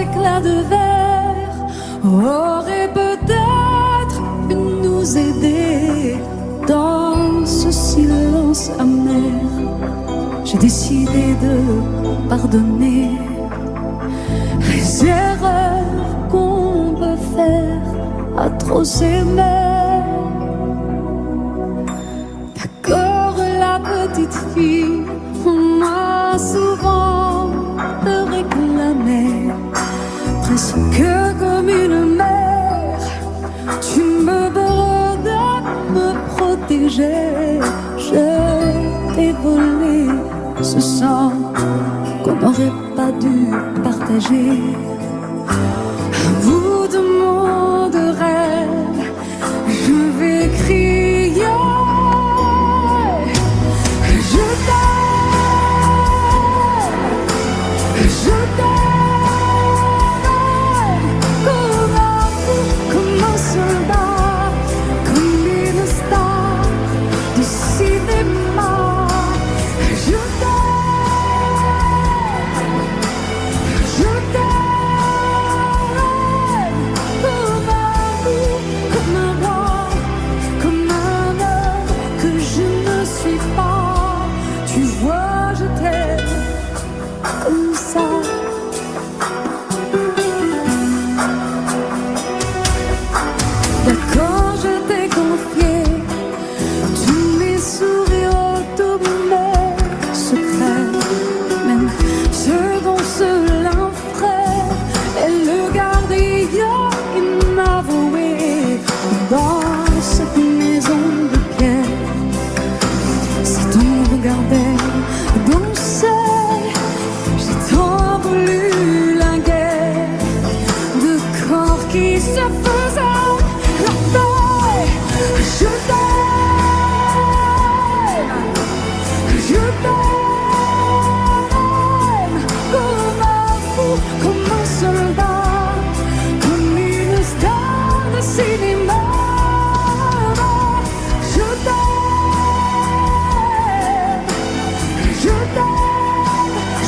éclats de verre auraient peut-être pu nous aider dans ce silence amer. J'ai décidé de pardonner les erreurs qu'on peut faire à trop s'aimer. D'accord, la petite fille, on m'a souvent réclamé, presque comme une mère. Tu me dois de me protéger. Je t'ai volé ce sang qu'on n'aurait pas dû partager. À bout de mots de rêve, je vais crier. Je t'aime, je t'aime, comme un fou, comme un soldat, comme une star du cinéma.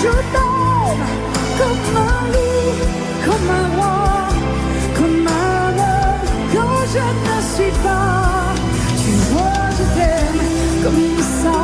Je t'aime comme un loup, comme un roi, comme un homme que je ne suis pas. Tu vois, je t'aime comme ça.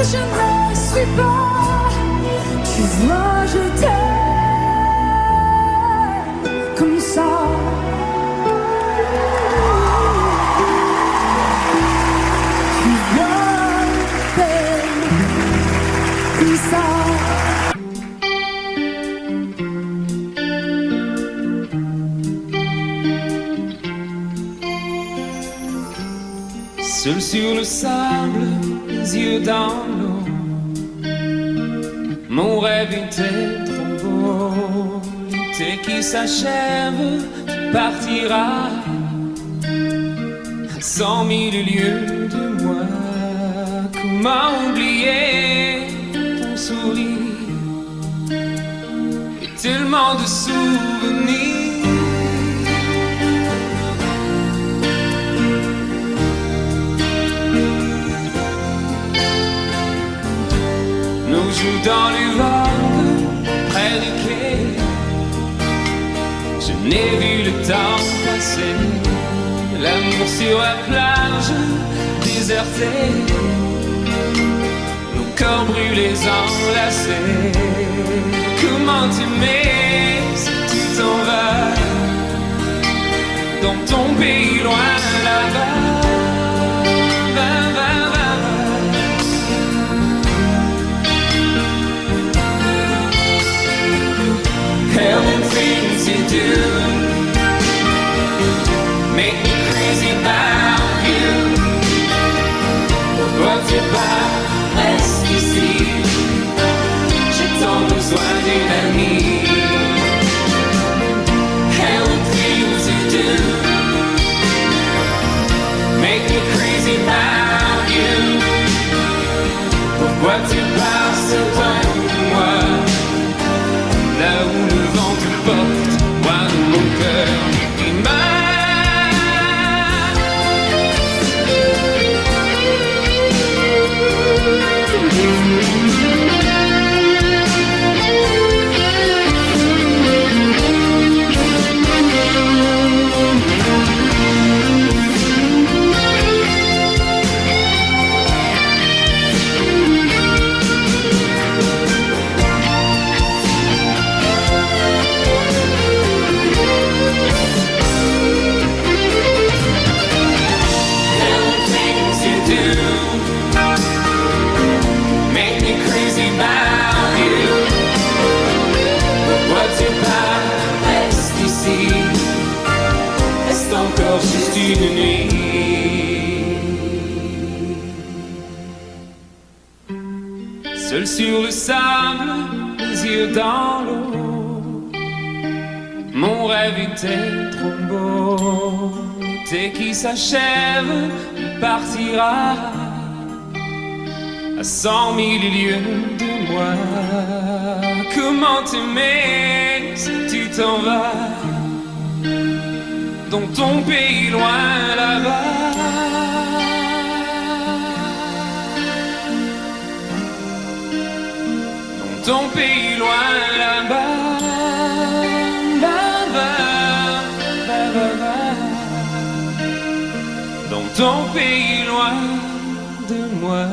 Je ne suis pas, tu vois, je t'aime comme ça. Tu vois, je t'aime comme ça. Seul sur le sable, les yeux dans l'eau, mon rêve était trop beau. L'été qui s'achève, tu partiras à 100 000 lieues de moi. Comment oublier ton sourire et tellement de souvenirs. Nous jouons dans les vagues près du quai. Je n'ai vu le temps passer. L'amour sur la plage désertée, nos corps brûlés enlacés. Comment t'aimer si tu t'en vas dans ton pays loin là-bas. do make me crazy about you. Pourquoi tu pars, reste ici, j'ai tant besoin d'une amie. Everything to do make me crazy about you. Pourquoi tu pars si loin de moi? Là où le vent te porte, loin de mon cœur qui juste une nuit. Seul sur le sable, les yeux dans l'eau, mon rêve était trop beau. L'été qui s'achève, il partira à 100 000 lieues de moi. Comment t'aimer si tu t'en vas dans ton pays loin là-bas? Dans ton pays loin là-bas, dans ton pays loin de moi.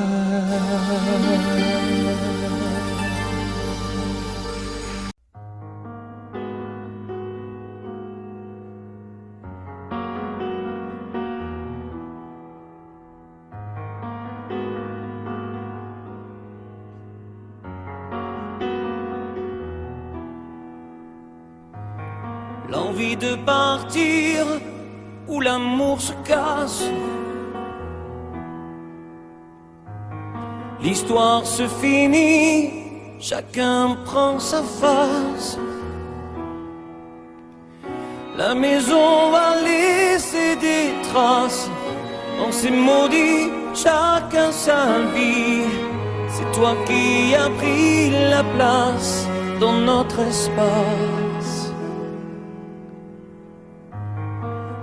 L'envie de partir où l'amour se casse. L'histoire se finit, chacun prend sa face. La maison va laisser des traces. On s'est maudit, chacun sa vie. C'est toi qui as pris la place dans notre espace.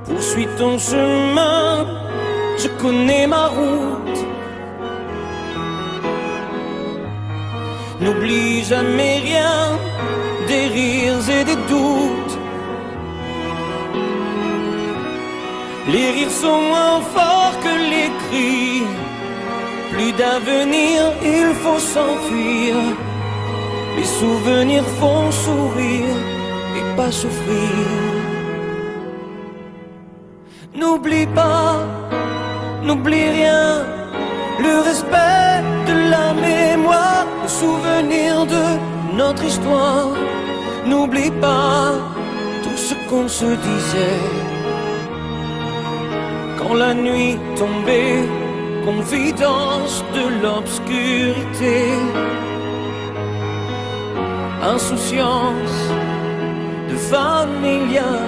Poursuis ton chemin, je connais ma route. N'oublie jamais rien, des rires et des doutes. Les rires sont moins forts que les cris. Plus d'avenir, il faut s'enfuir. Les souvenirs font sourire et pas souffrir. N'oublie pas, n'oublie rien, le respect de la mémoire, le souvenir de notre histoire. N'oublie pas tout ce qu'on se disait quand la nuit tombait, confidence de l'obscurité, insouciance de familiarité.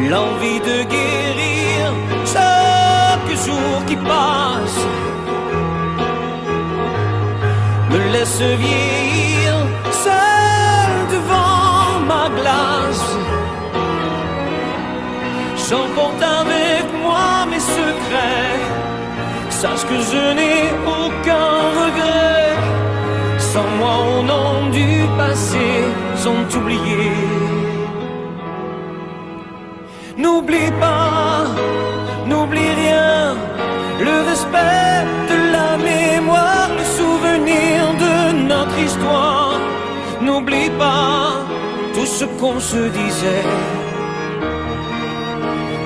L'envie de guérir chaque jour qui passe me laisse vieillir seul devant ma glace. J'emporte avec moi mes secrets. Sache que je n'ai aucun regret. Sans moi au nom du passé sont oubliés. N'oublie pas, n'oublie rien, le respect de la mémoire, le souvenir de notre histoire. N'oublie pas tout ce qu'on se disait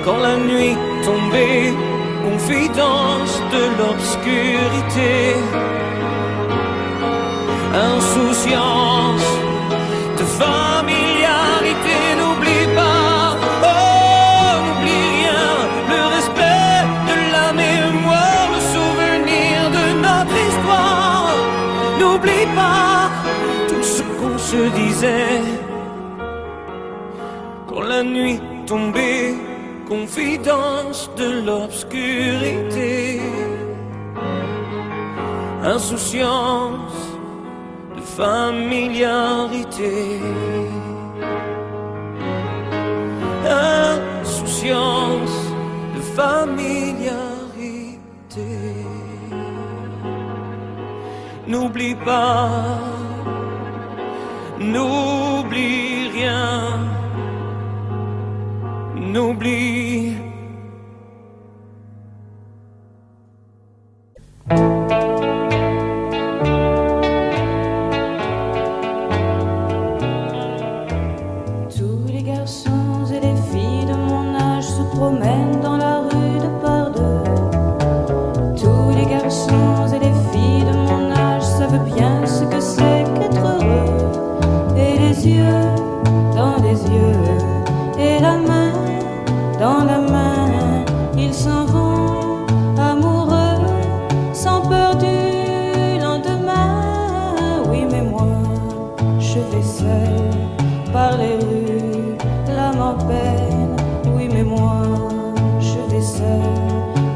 quand la nuit tombait, confidence de l'obscurité, insouciance de familiarité. N'oublie pas, oh, n'oublie rien, le respect de la mémoire, le souvenir de notre histoire. N'oublie pas tout ce qu'on se disait quand la nuit tombait, confidence de l'obscurité, insouciance de familiarité, insouciance de familiarité. N'oublie pas, n'oublie rien, n'oublie. Tous les garçons et les filles de mon âge se promènent dans la rue de par deux. Tous les garçons et les filles de mon âge savent bien ce que c'est qu'être heureux. Et les yeux dans les yeux, et la main dans la main, ils s'en vont amoureux, sans peur du lendemain. Oui, mais moi, je vais seul par les rues, l'âme en peine. Oui, mais moi, je vais seul,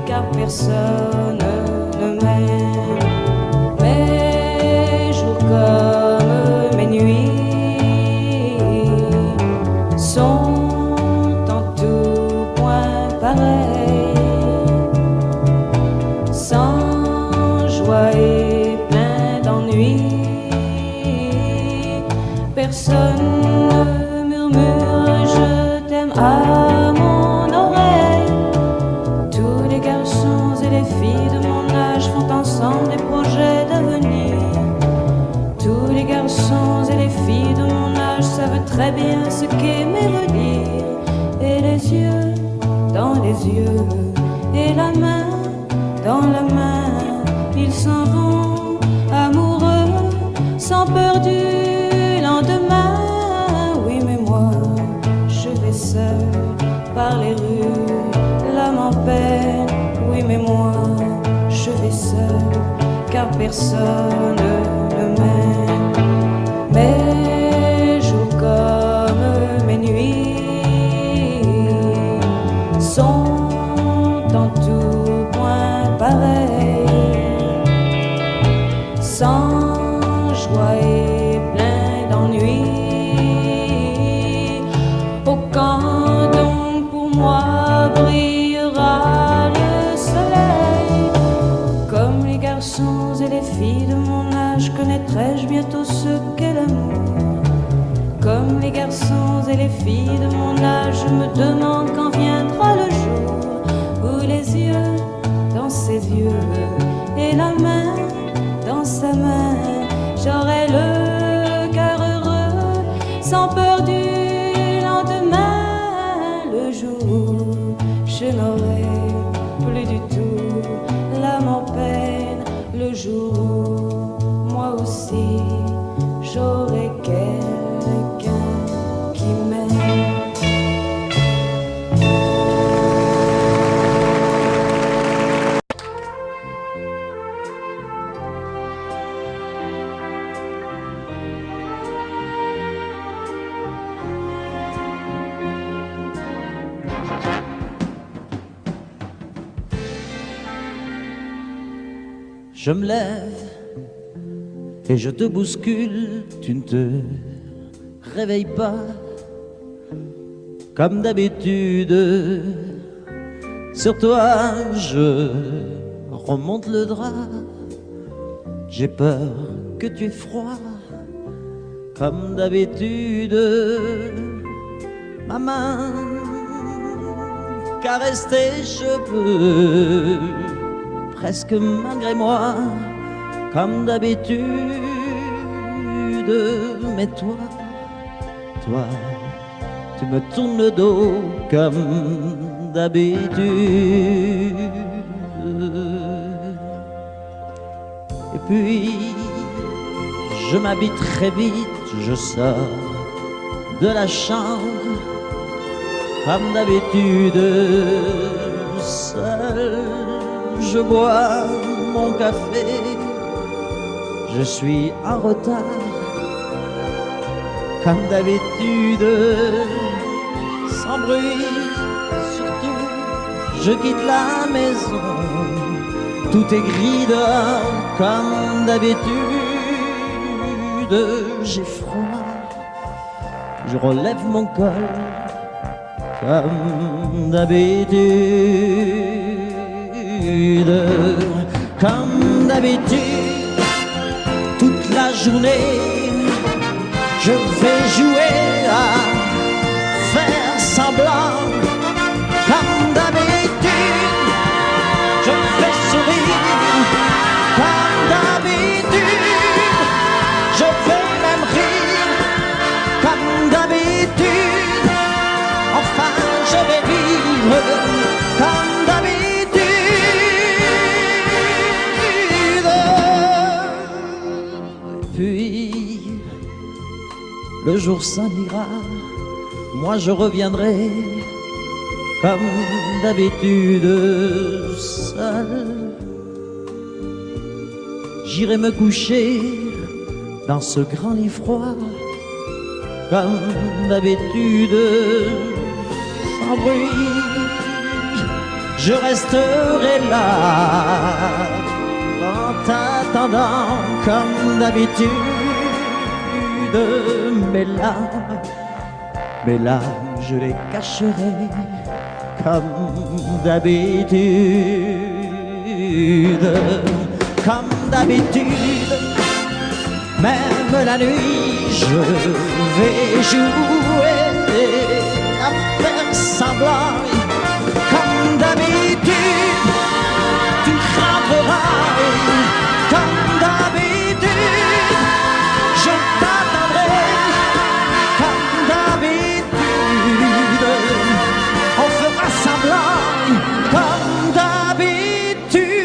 car personne ne m'aime. Mes jours comme mes nuits sont en tout point pareils, sans joie et plein d'ennui. Personne ne murmure je t'aime à mon oreille. Tous les garçons et les filles de mon âge font ensemble des projets d'avenir. Tous les garçons et les filles de mon âge savent très bien ce qu'aimer veut dire. Et les yeux dans les yeux, et la main dans la main, ils s'en vont amoureux, sans peur du lendemain. Oui, mais moi, je vais seul par les rues, l'âme en peine. Oui, mais moi, je vais seul, car personne ne m'aime. Mes jours comme mes nuits sont en tout point pareils, sans joie et plein d'ennui. Oh, quand donc pour moi brillera le soleil, comme les garçons et les filles de mon âge, connaîtrai-je bientôt ce qu'est l'amour. Comme les garçons et les filles de mon âge, je me demande quand viendra le jour où les yeux dans ses yeux et la main dans sa main, j'aurai le cœur heureux, sans peur du lendemain. Le jour où je n'aurai plus du tout l'âme en peine, le jour où moi aussi j'aurai quelqu'un qui m'aime. Je me lève et je te bouscule, tu ne te réveilles pas comme d'habitude. Sur toi je remonte le drap, j'ai peur que tu aies froid comme d'habitude. Ma main caresse tes cheveux, presque malgré moi, comme d'habitude. Mais toi, tu me tournes le dos comme d'habitude. Et puis, Je m'habille très vite, je sors de la chambre, comme d'habitude, seul. Je bois mon café, je suis en retard, comme d'habitude, sans bruit, surtout, je quitte la maison, tout est gris dehors, comme d'habitude. J'ai froid, je relève mon col comme d'habitude, comme d'habitude, toute la journée, je vais jouer à faire semblant, comme d'habitude, je fais sourire, comme d'habitude. Je vais même rire comme d'habitude. Enfin, je vais vivre comme d'habitude. Puis, le jour s'en ira, moi je reviendrai comme d'habitude seul. J'irai me coucher dans ce grand lit froid, comme d'habitude, sans bruit, je resterai là, en t'attendant, comme d'habitude, mes larmes, je les cacherai, comme d'habitude, comme d'habitude. Même la nuit, je vais jouer à faire semblant, comme d'habitude. Tu frapperas, comme d'habitude. Je t'attendrai, comme d'habitude. On fera semblant, comme d'habitude.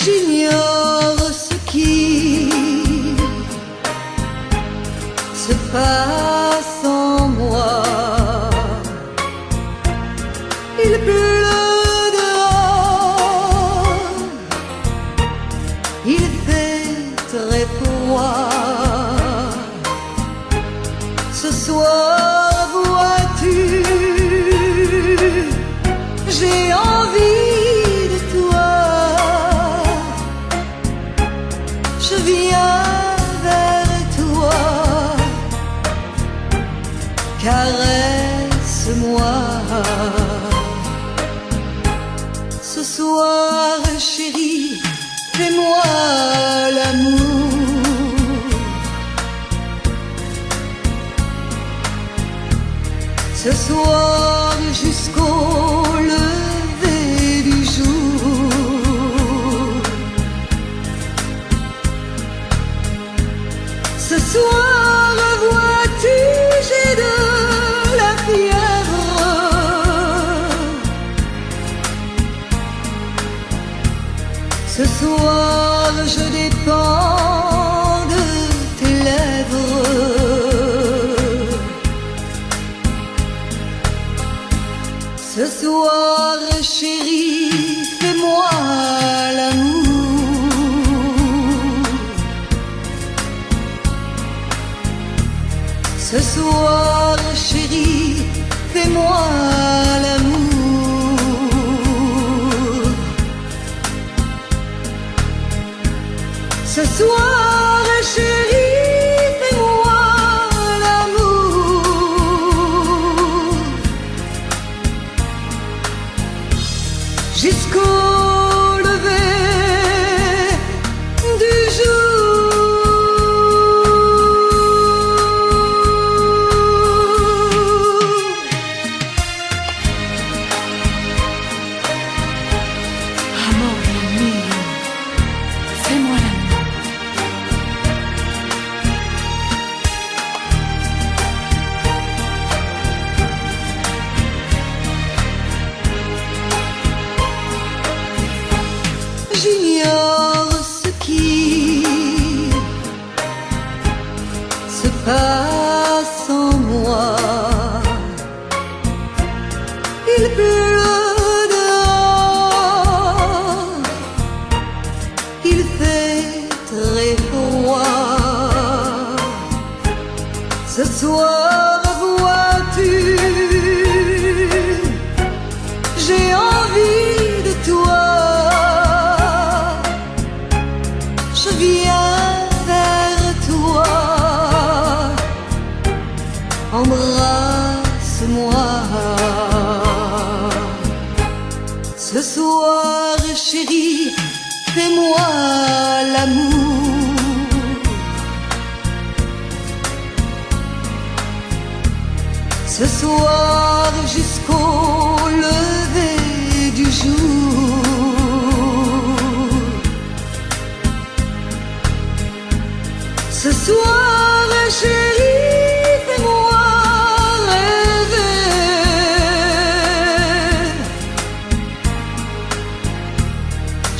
J'ignore ce qui se passe en moi. Il pleut dehors, il fait très froid. Ce soir, vois-tu, j'ai envie de toi. Je viens vers toi, caresse-moi. Ce soir, chérie, fais-moi l'amour. Ce soir, jusqu'au lever du jour. Ce soir, vois-tu, j'ai de la fièvre. Ce soir, je dépends de tes lèvres. Ce soir, chérie, fais-moi l'amour. Ce soir, chérie, fais-moi l'amour. soir, chérie, fais-moi l'amour jusqu'au lever du jour. Amore mio, fais-moi l'amour. J'ignore ce qui se passe en moi. Il pleut dehors, il fait très froid. Ce soir, vois-tu, j'ai envie de toi. Je viens vers toi, embrasse-moi. Ce soir, chérie, fais-moi l'amour. Ce soir, jusqu'au lever du jour. Ce soir, chérie, fais-moi rêver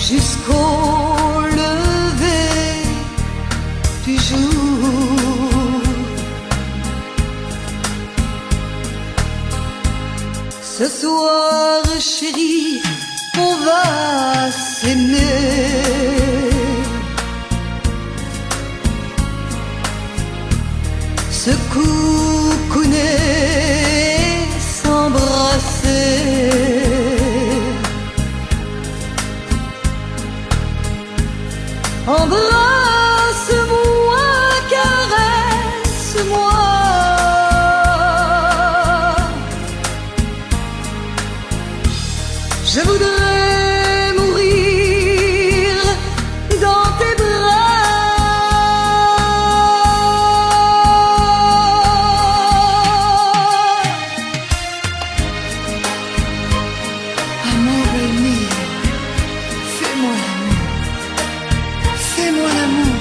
jusqu'au lever du jour. Ce soir, chérie, on va s'aimer. Se coucouner, s'embrasser. Embrasse-moi, caresse-moi. Je voudrais mourir dans tes bras. Amore mio, fais-moi l'amour. Fais-moi l'amour.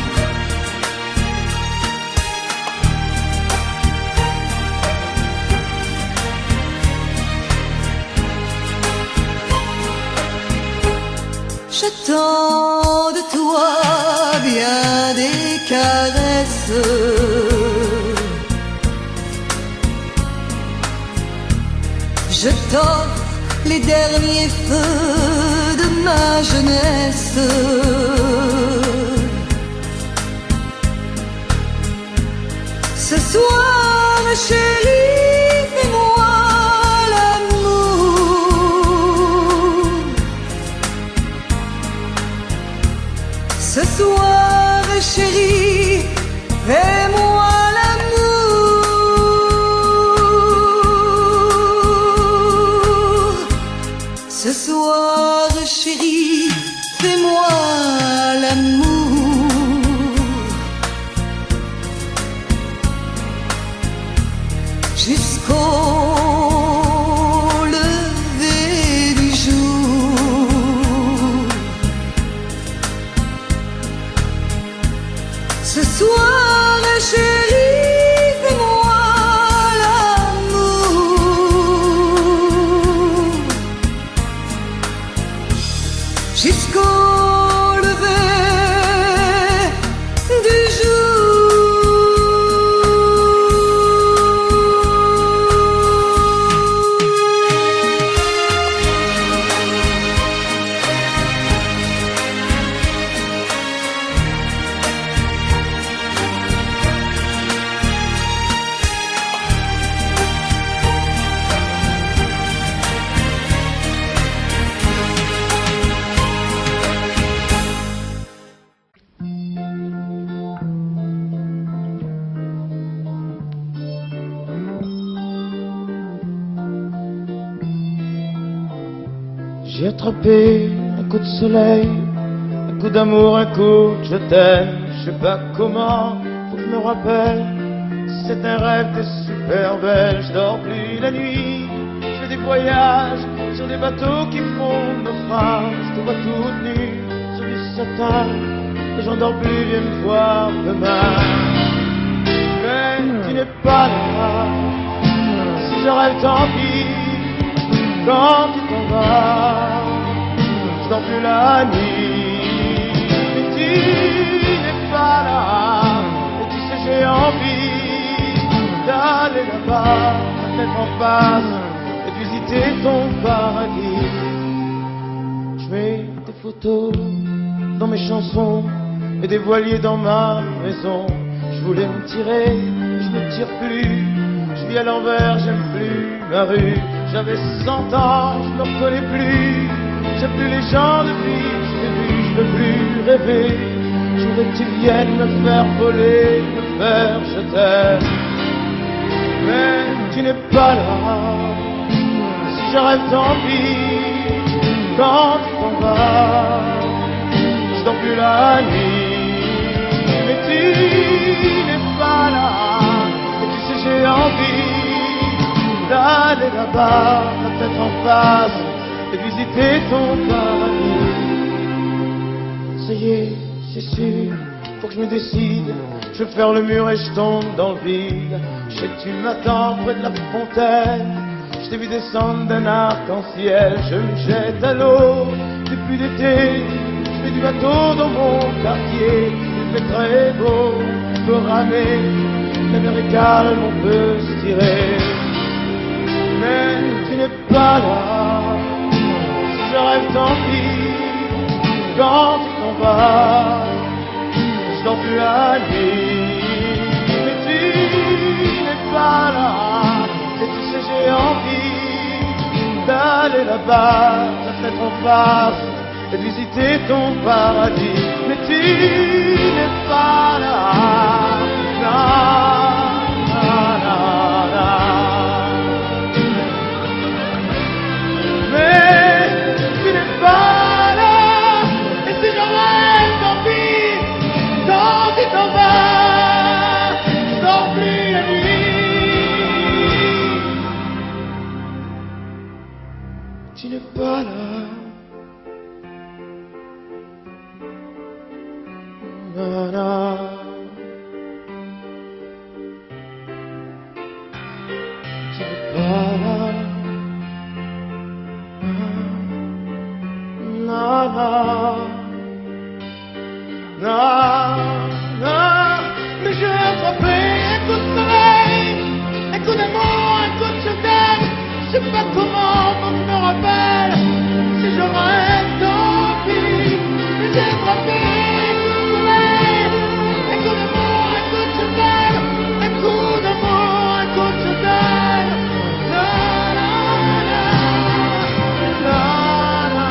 J'attends de toi bien des caresses. Je t'offre les derniers feux de ma jeunesse. Ce soir, chérie, fais-moi l'amour. Ce soir, chérie, fais-moi l'amour. Ce soir, chérie, fais-moi l'amour jusqu'au lever du jour. Ce soir, chérie, fais-moi l'amour jusqu'au lever du jour. J'ai attrapé un coup de soleil, un coup d'amour, un coup de je t'aime. Je sais pas comment, faut que je me rappelle. C'est un rêve, t'es super belle. Je dors plus la nuit, je fais des voyages sur des bateaux qui font naufrage. Je te vois toute nue sur du satin et j'en dors plus, viens me voir demain. Mais tu n'es pas là, si je rêve tant pis. Quand tu t'en vas, je dors plus la nuit. Mais tu n'es pas là, et tu sais j'ai envie d'aller là-bas, la tête en face, et de visiter ton paradis. Je mets des photos dans mes chansons et des voiliers dans ma maison. Je voulais me tirer, je me tire plus. Je vis à l'envers, j'aime plus ma rue. J'avais 100 ans, je ne reconnais plus. J'aime plus les gens de vie, je t'ai vu, je peux plus rêver. Je voudrais que tu viennes me faire voler, me faire je t'aime. Mais tu n'es pas là, si je rêve tant pis. Quand tu t'en vas, je dors plus la nuit. Mais tu n'es pas là, et tu sais j'ai envie d'aller là-bas, la tête en face, et visiter ton paradis. Ça y est, c'est sûr, faut que je me décide. Je vais faire le mur et je tombe dans le vide. Je sais que tu m'attends près de la fontaine. Je t'ai vu descendre d'un arc-en-ciel. Je me jette à l'eau depuis l'été. Je fais du bateau dans mon quartier. Il fait très beau, on peut ramer. La mer est calme, on peut se tirer. Mais tu n'es pas là, si je rêve tant pis. Quand tu t'en vas, je dors plus la nuit. Mais tu n'es pas là, et tu sais j'ai envie d'aller là-bas, la tête en face, et de visiter ton paradis. Mais tu n'es pas là, non, non, non, non. Mais tu n'es pas là, et si je rêve tant pis. Quand tu t'en vas, je dors plus la nuit. Tu n'es pas là, non, non. Tu n'es pas là. Non, non, non, non, mais j'ai attrapé un coup de soleil, un coup d'amour, un coup de je t'aime. Je sais pas comment, faut que je me rappelle, si je rêve tant pis. Mais j'ai attrapé un coup de soleil, un coup d'amour, un coup de je t'aime, un coup d'amour, un coup de je t'aime. Non, non, non, non, non.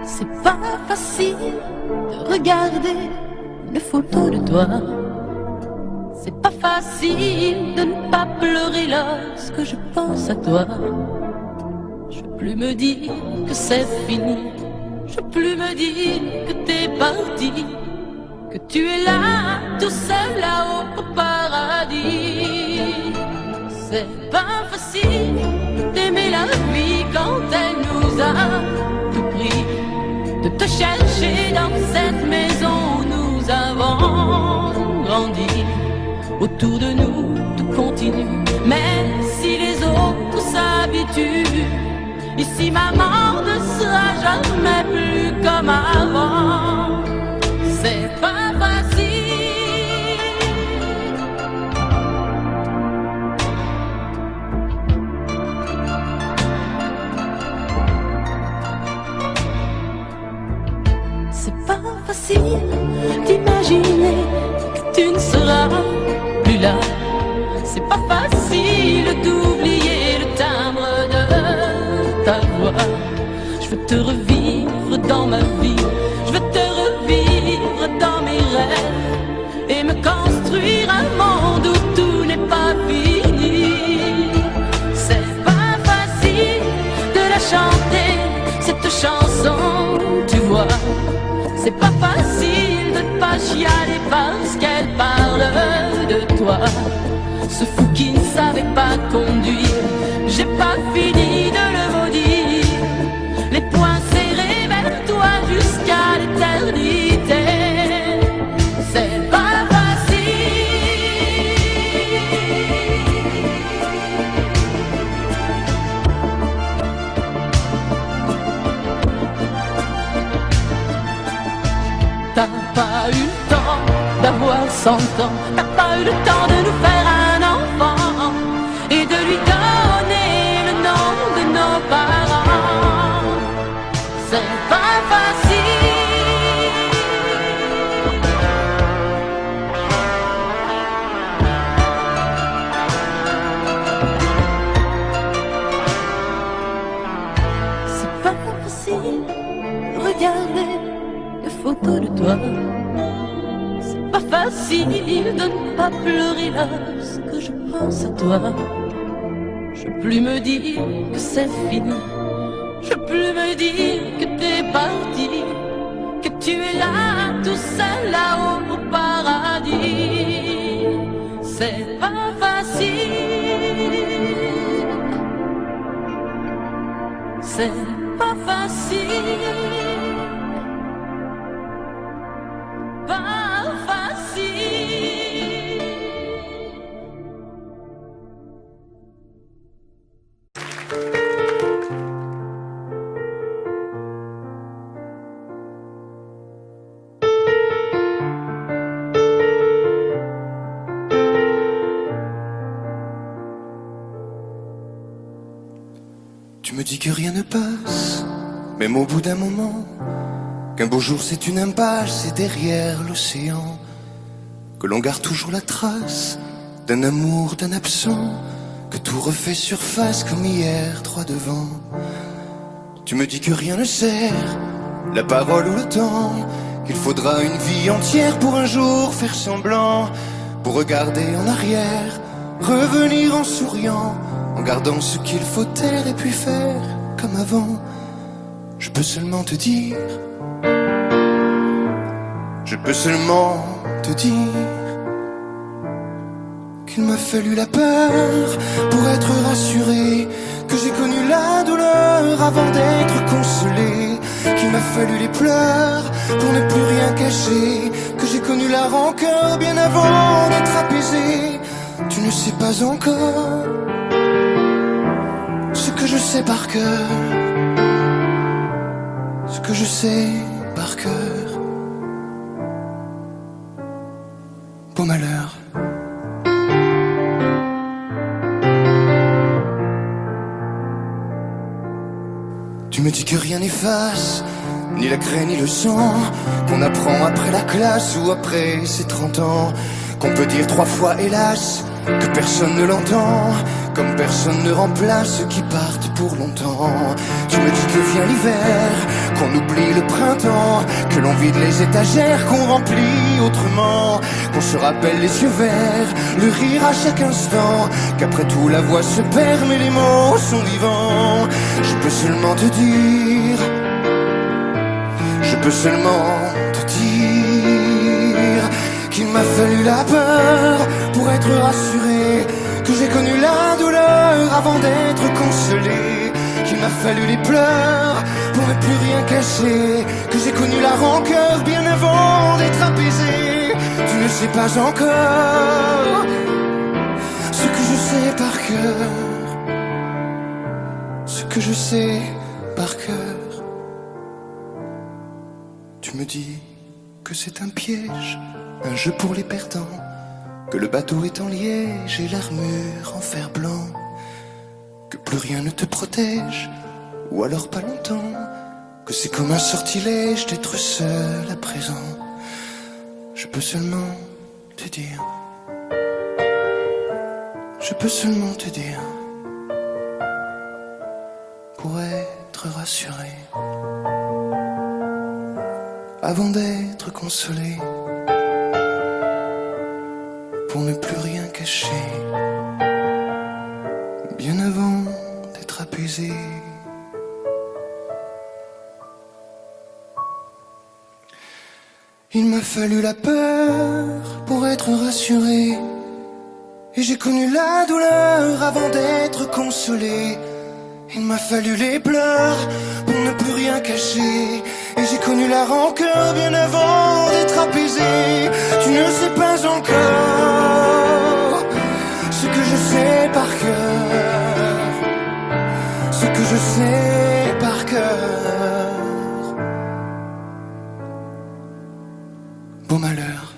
C'est pas facile de regarder une photo de toi. C'est pas facile de ne pas pleurer lorsque je pense à toi. Je peux plus me dire que c'est fini. Je peux plus me dire que t'es parti, que tu es là, tout seul là-haut au paradis. C'est pas facile d'aimer la vie quand elle nous a tout pris, de te chercher dans cette maison où nous avons grandi. Autour de nous tout continue, mais si les autres s'habituent, ici maman ne sera jamais plus comme avant. C'est pas facile. C'est pas facile d'imaginer que tu ne seras plus là. C'est pas facile d'oublier le timbre de ta voix. Je veux te revivre dans ma vie, je veux te revivre dans mes rêves et me construire un monde où tout n'est pas fini. C'est pas facile de la chanter, cette chanson, tu vois. C'est pas facile de ne pas chialer parce qu'elle parle de toi. Ce fou qui ne savait pas conduire, j'ai pas fini de le maudire. Les poings serrés vers toi jusqu'à l'éternité. C'est pas facile. T'as pas eu le temps d'avoir 100 ans, t'as pas eu le temps de nous faire un enfant et de lui donner le nom de nos parents. C'est pas facile. C'est pas facile de regarder des photos de toi. C'est pas facile de ne pas pleurer lorsque je pense à toi. Je peux plus me dire que c'est fini. Je peux plus me dire que t'es parti, que tu es là, tout seul là-haut au paradis. C'est pas facile. C'est pas facile. Pas facile. Tu me dis que rien ne passe, même au bout d'un moment, qu'un beau jour c'est une impasse et derrière l'océan, que l'on garde toujours la trace d'un amour, d'un absent, que tout refait surface comme hier, droit devant. Tu me dis que rien ne sert, la parole ou le temps, qu'il faudra une vie entière pour un jour faire semblant, pour regarder en arrière, revenir en souriant, en gardant ce qu'il faut taire et puis faire comme avant. Je peux seulement te dire, je peux seulement te dire qu'il m'a fallu la peur pour être rassuré, que j'ai connu la douleur avant d'être consolé, qu'il m'a fallu les pleurs pour ne plus rien cacher, que j'ai connu la rancœur bien avant d'être apaisé. Tu ne sais pas encore ce que je sais par cœur, ce que je sais par cœur. Beau malheur. Tu me dis que rien n'efface, ni la craie ni le sang, qu'on apprend après la classe ou après ses 30 ans, qu'on peut dire 3 fois hélas, que personne ne l'entend, comme personne ne remplace ceux qui partent pour longtemps. Tu me dis que vient l'hiver, qu'on oublie le printemps, que l'on vide les étagères, qu'on remplit autrement, qu'on se rappelle les yeux verts, le rire à chaque instant, qu'après tout la voix se perd mais les mots sont vivants. Je peux seulement te dire, je peux seulement te dire qu'il m'a fallu la peur pour être rassuré, que j'ai connu la douleur avant d'être consolé, qu'il m'a fallu les pleurs pour ne plus rien cacher, que j'ai connu la rancœur bien avant d'être apaisé. Tu ne sais pas encore ce que je sais par cœur, ce que je sais par cœur. Tu me dis que c'est un piège, un jeu pour les perdants, que le bateau est en liège et l'armure en fer blanc, que plus rien ne te protège, ou alors pas longtemps, que c'est comme un sortilège d'être seul à présent. Je peux seulement te dire, je peux seulement te dire, pour être rassuré, avant d'être consolé, pour ne plus rien cacher, bien avant d'être apaisé. Il m'a fallu la peur pour être rassuré, et j'ai connu la douleur avant d'être consolé. Il m'a fallu les pleurs pour ne plus rien cacher, et j'ai connu la rancœur bien avant d'être apaisé. Tu ne sais pas encore ce que je sais par cœur, ce que je sais par cœur. Beau malheur.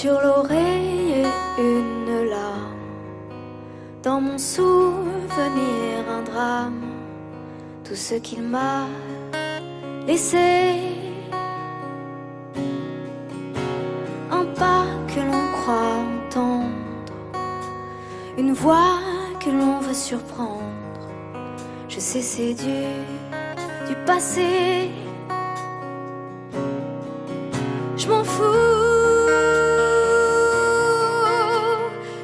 sur l'oreille une larme, dans mon souvenir un drame, tout ce qu'il m'a laissé. Un pas que l'on croit entendre, une voix que l'on veut surprendre. Je sais c'est du passé. Je m'en fous,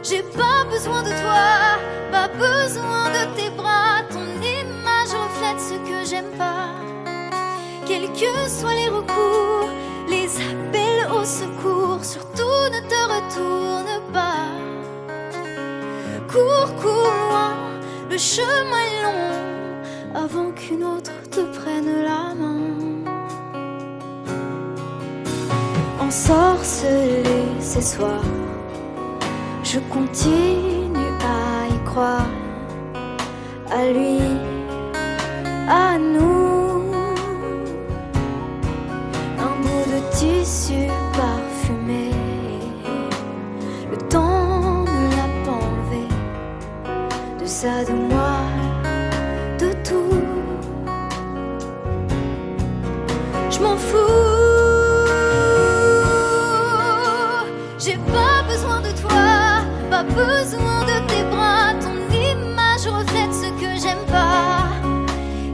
j'ai pas besoin de toi, pas besoin de tes bras. Ton image reflète ce que j'aime pas. Quels que soient les recours, les appels au secours, surtout ne te retourne pas. Cours, cours loin, le chemin est long, avant qu'une autre te prenne la main. Ensorcelé ces soirs, je continue à y croire, à lui, à nous. Un bout de tissu parfumé, le temps ne l'a pas enlevé, de ça, de moi, de tout. Je m'en fous, j'ai pas besoin de toi, pas besoin de tes bras. Ton image reflète ce que j'aime pas.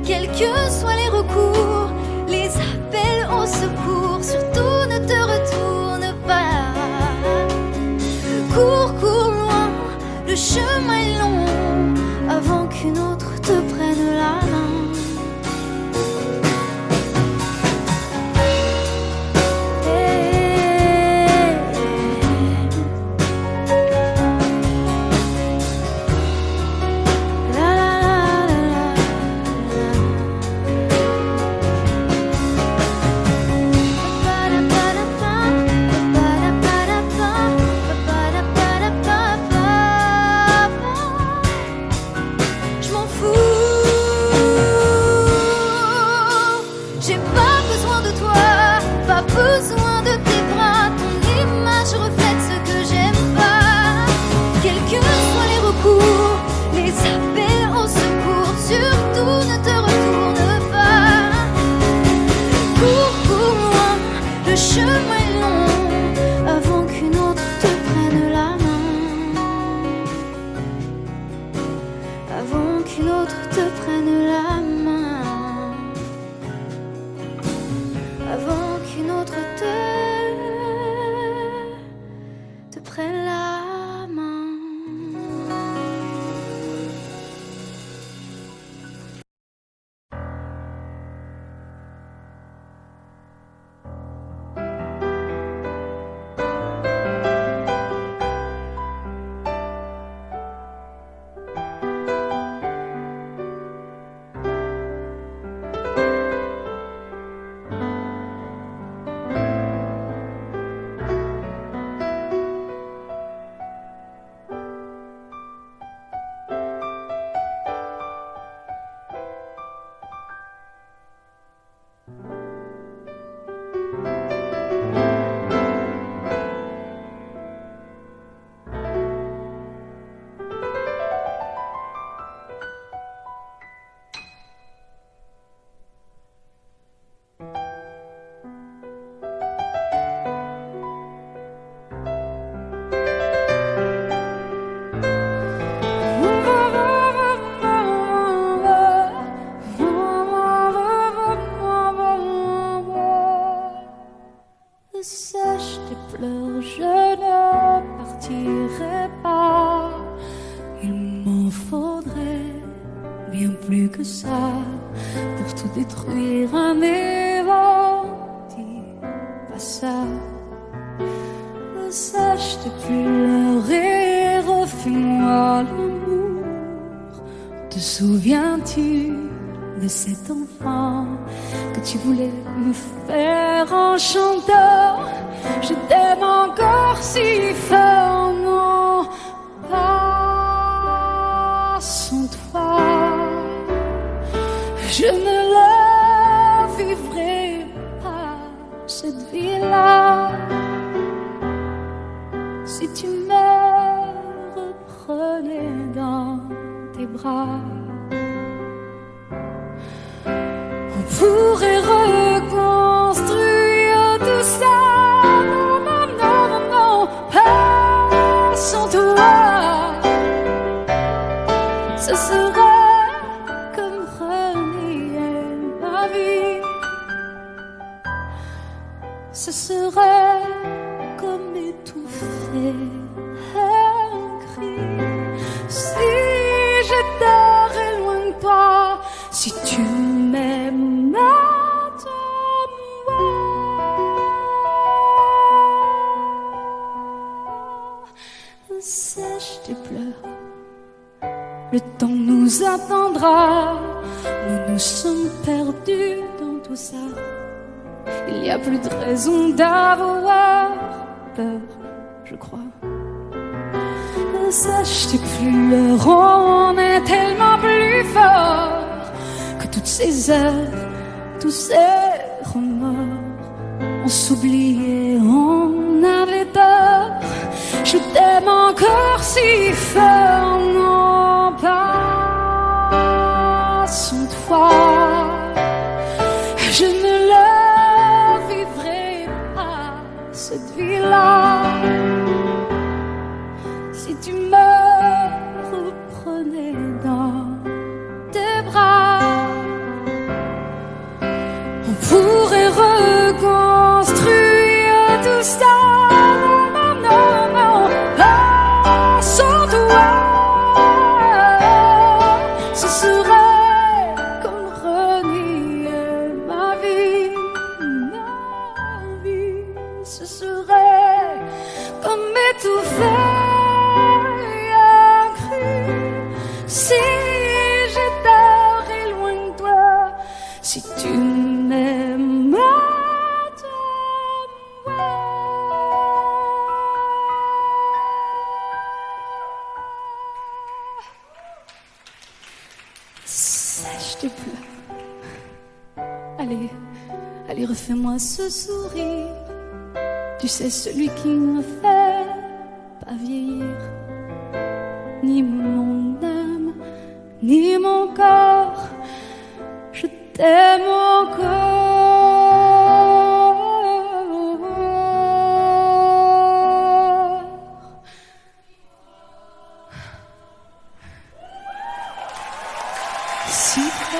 Quels que soient les recours, les appels au secours, surtout ne te retourne pas. Cours, cours loin, le chemin est long, avant qu'une autre te prenne la main. Sèche tes pleurs, je ne partirai pas. Il m'en faudrait bien plus que ça pour tout détruire. Un évent, dis pas ça. Sèche tes pleurs et refais-moi l'amour. Te souviens-tu de cet enfant que tu voulais me faire en chantant? Je t'aime encore si fort, non, pas sans toi. Je ne la vivrai pas, cette vie-là. tes bras. On pourrait reconstruire tout ça. Non, non, non, non, non, pas sans toi. Ce serait comme renier ma vie. Ce serait comme étouffer un cri. Si j'étais loin de toi, si tu m'aimes attends-moi. Sèche tes pleurs, le temps nous attendra. Nous nous sommes perdus dans tout ça. Il n'y a plus de raison d'avoir peur, je crois. Sache tes pleurs, on est tellement plus fort que toutes ces heures, tous ces remords. On s'oubliait, on avait tort. Je t'aime encore si fort, non pas sans toi. Je ne le vivrai pas, cette vie-là. Si tu me reprenais dans tes bras, on pourrait reconstruire tout ça. Non, non, non, pas sans toi. Ce serait comme renier ma vie. Ce serait comme étouffer un cri. Si j'étais loin de toi, si tu m'aimes attends-moi. Sèche tes pleurs. Allez, allez, refais-moi ce sourire. Tu sais, celui qui me fait pas vieillir. Ni mon âme, ni mon corps, je t'aime encore. Si fort.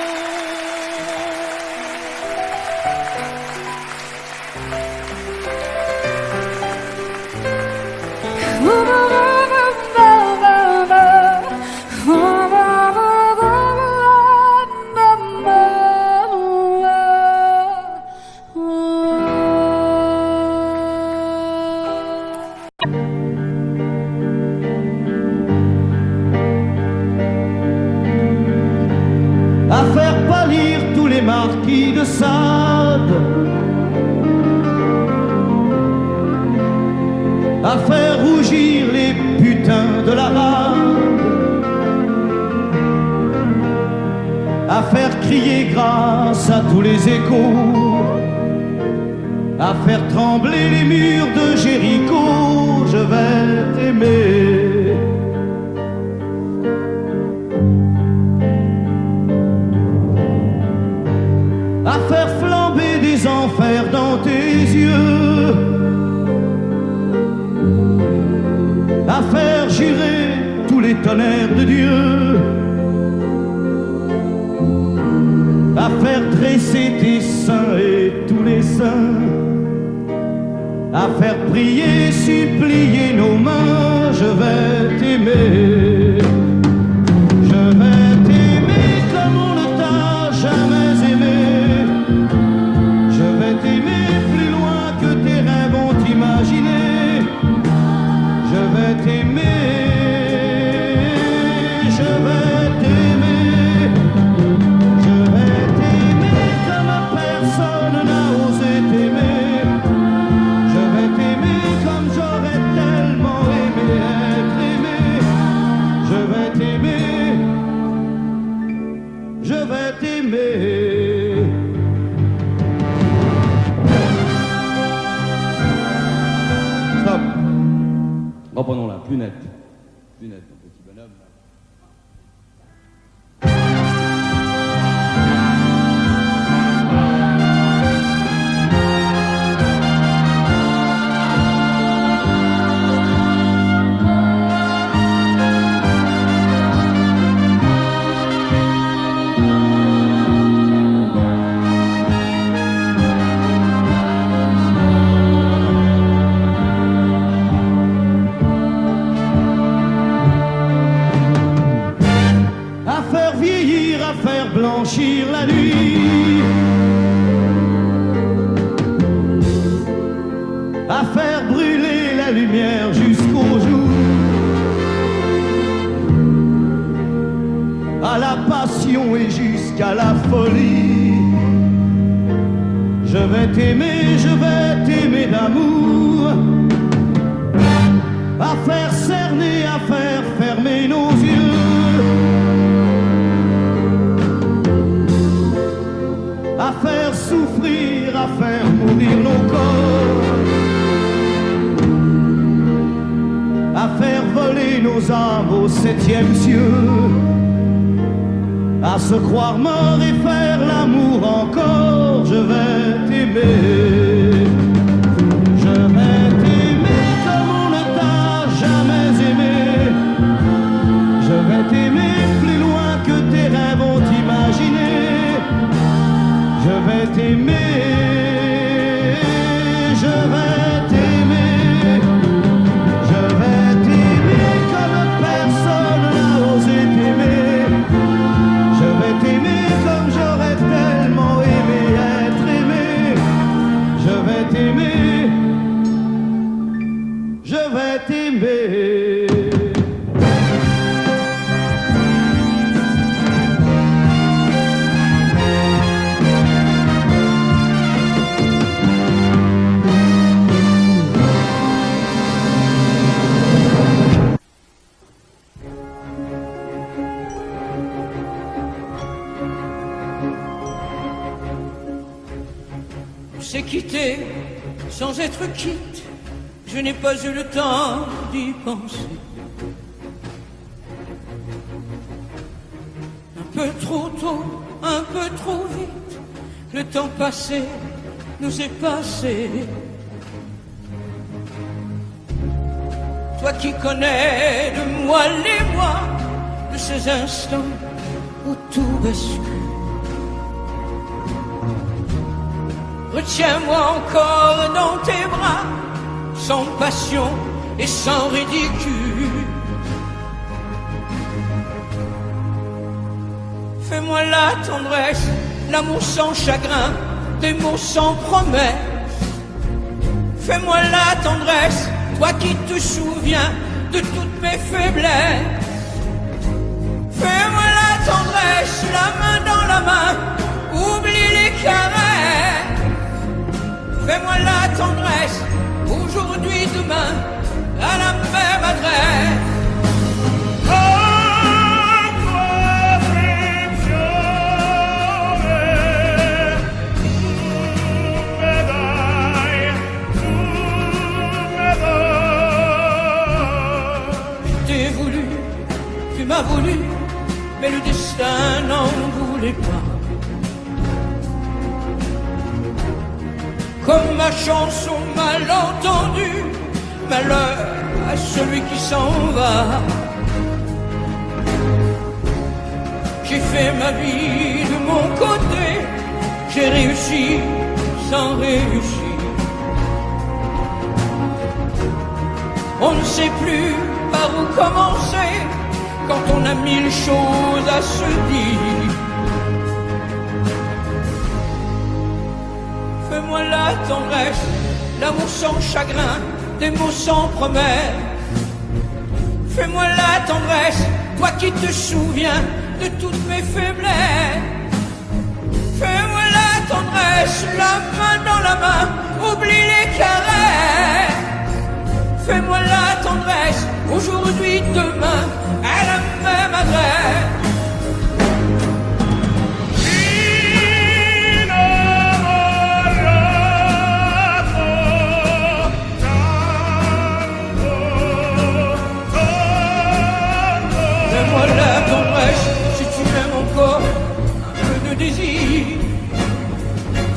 À faire pâlir tous les marquis de Sade, à faire rougir les putains de la rade, à faire crier grâce à tous les échos, à faire trembler les murs de Jéricho. Je vais t'aimer. À faire flamber des enfers dans tes yeux, à faire jurer tous les tonnerres de Dieu, à faire dresser tes seins et tous les saints, à faire prier, supplier nos mains. Je vais t'aimer. Je vais t'aimer comme on ne t'a jamais aimé. Je vais t'aimer plus loin que tes rêves ont imaginé. Je vais t'aimer. Je vais t'aimer. Je vais t'aimer comme personne n'a osé t'aimer. Je vais t'aimer comme j'aurais tellement aimé être aimé. Je vais t'aimer. Je vais t'aimer. Stop. Reprenons-la, plus net. Plus net, mon petit bonhomme. à faire blanchir la nuit, à faire brûler la lumière jusqu'au jour, à la passion et jusqu'à la folie. Je vais t'aimer d'amour, à faire cerner, à faire fermer nos yeux, à faire souffrir, à faire mourir nos corps, à faire voler nos âmes au 7e cieux, à se croire mort et faire l'amour encore. Je vais t'aimer, je vais t'aimer comme on ne t'a jamais aimé. Je vais t'aimer plus loin que tes rêves ont imaginé. Je vais t'aimer, je vais t'aimer, je vais t'aimer comme personne n'a osé t'aimer. Je vais t'aimer comme j'aurais tellement aimé être aimé. Je vais t'aimer, je vais t'aimer. C'est quitté sans être quitte, je n'ai pas eu le temps d'y penser. Un peu trop tôt, un peu trop vite, le temps passé nous est passé. Toi qui connais de moi les mois, de ces instants où tout bascule. Retiens-moi encore dans tes bras, sans passion et sans ridicule. Fais-moi la tendresse, l'amour sans chagrin, des mots sans promesse. Fais-moi la tendresse, toi qui te souviens de toutes mes faiblesses. Fais-moi la tendresse, la main dans la main, oublie les caresses. Fais-moi la tendresse, aujourd'hui, demain, à la même adresse. Je t'ai voulu, tu m'as voulu, mais le destin n'en voulait pas. Comme ma chanson mal entendue, malheur à celui qui s'en va. J'ai fait ma vie de mon côté, j'ai réussi sans réussir. On ne sait plus par où commencer quand on a 1000 choses à se dire. Fais-moi la tendresse, l'amour sans chagrin, des mots sans promesse. Fais-moi la tendresse, toi qui te souviens de toutes mes faiblesses. Fais-moi la tendresse, la main dans la main, oublie les caresses. Fais-moi la tendresse, aujourd'hui, demain, à la même adresse. Fais-moi la tendresse, si tu m'aimes encore, un peu de désir.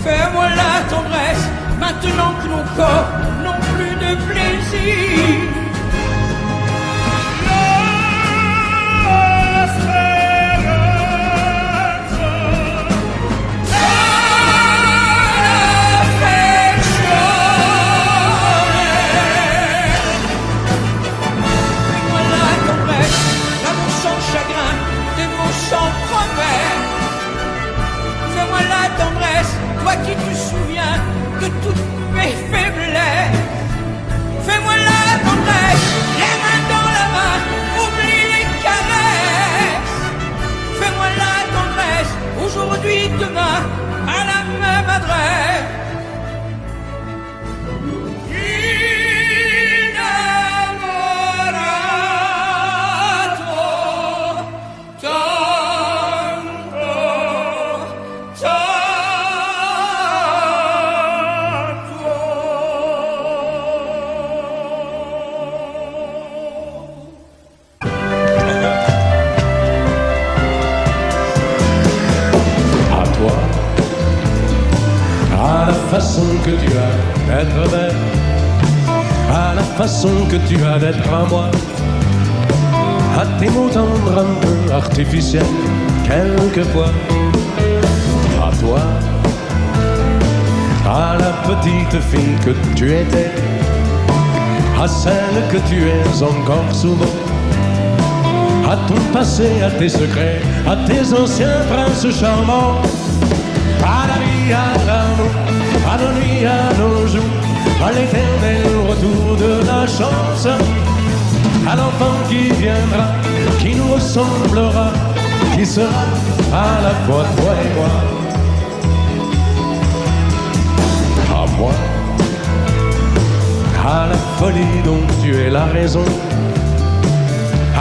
Fais-moi la tendresse, maintenant que nos corps n'ont plus de plaisir. reviendrai. Façon que tu as d'être belle, à la façon que tu as d'être à moi, à tes mots tendres un peu artificiels, quelquefois, à toi, à la petite fille que tu étais, à celle que tu es encore souvent, à ton passé, à tes secrets, à tes anciens princes charmants, à la vie, à l'amour, à nos nuits, à nos jours, à l'éternel retour de la chance, à l'enfant qui viendra, qui nous ressemblera, qui sera à la fois toi et moi. À moi, à la folie dont tu es la raison,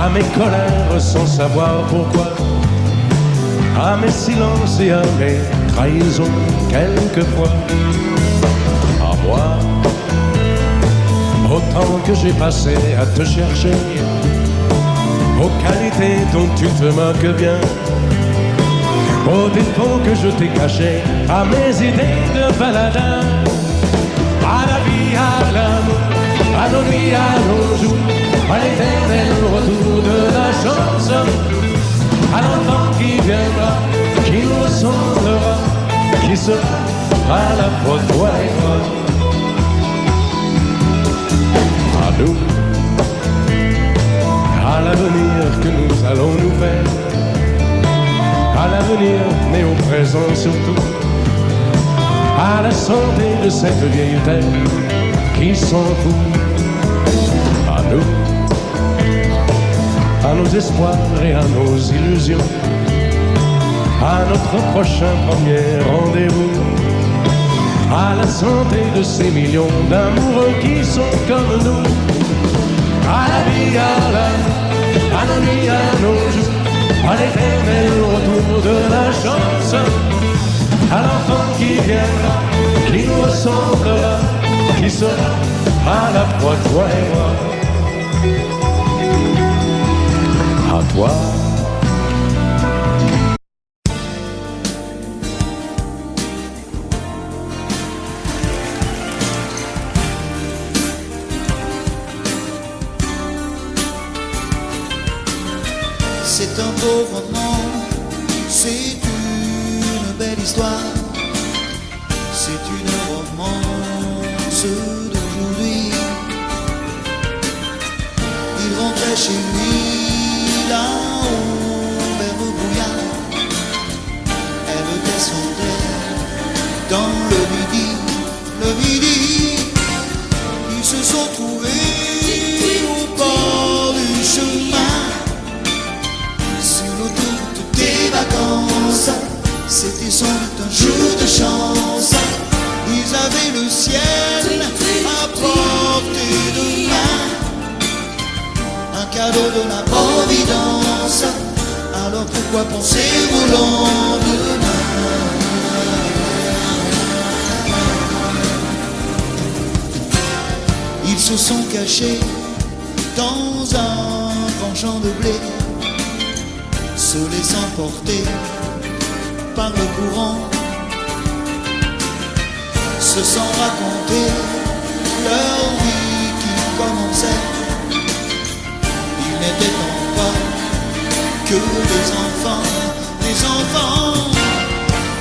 à mes colères sans savoir pourquoi, à mes silences et à mes trahisons quelquefois. À moi, autant que j'ai passé à te chercher, aux qualités dont tu te moques bien, aux défauts que je t'ai cachés, à mes idées de baladin, à la vie, à l'amour, à nos nuits, à nos jours, à l'éternel retour de la chance, à l'enfant qui viendra, qui nous ressemblera, qui sera à la fois toi et moi. À nous, à l'avenir que nous allons nous faire, à l'avenir mais au présent surtout, à la santé de cette vieille terre qui s'en fout. À nous, à nos espoirs et à nos illusions, à notre prochain premier rendez-vous, à la santé de ces millions d'amoureux qui sont comme nous, à la vie, à l'amour, à nos nuits, à nos jours, à l'éternel retour de la chance, à l'enfant qui viendra, qui nous ressemblera, qui sera à la fois toi et moi. À toi. C'est un beau roman, c'est une belle histoire, c'est une romance d'aujourd'hui. Il rentrait chez lui là-haut vers le brouillard, elle descendait dans le midi, ils se sont trouvés au bord du chemin. C'était sans doute un jour de chance. Ils avaient le ciel à portée de main, un cadeau de la providence. Alors pourquoi penser au lendemain? Ils se sont cachés dans un grand champ de blé, se laissant porter par le courant, se sont racontés leur vie qui commençait. Ils n'étaient encore que des enfants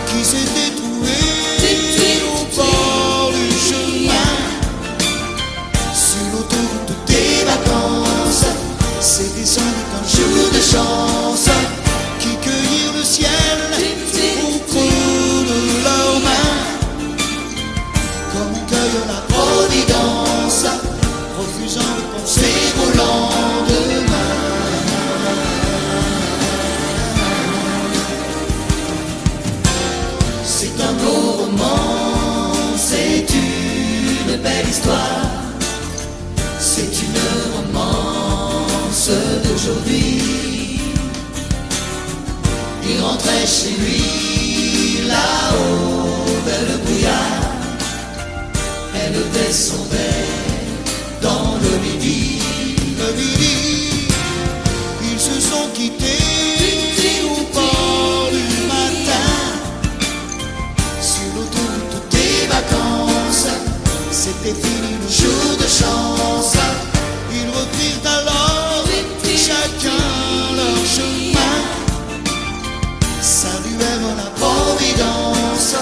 qui s'étaient trouvés au bord du chemin, sur l'autoroute des vacances. C'était sans doute un jour de chance qui cueillirent le ciel au creux de leurs mains, comme on cueille la providence, refusant de penser au lendemain. C'est un beau roman, histoire, c'est une romance d'aujourd'hui. Il rentrait chez lui là-haut vers le brouillard. Elle descendait dans le midi. Le midi, ils se sont quittés au port du matin. Sur l'autoroute des vacances, c'était fini le jour de chance. Ils reprirent alors chacun leur chemin, saluèrent la providence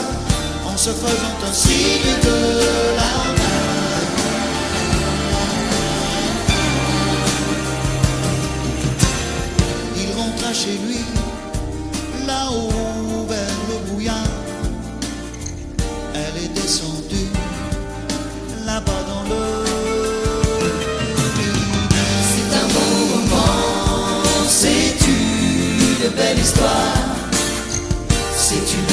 en se faisant un signe de la main. Il rentra chez lui, là-haut vers le brouillard. Elle est descendue, là-bas dans le midi. C'est un beau roman, c'est une belle histoire, c'est une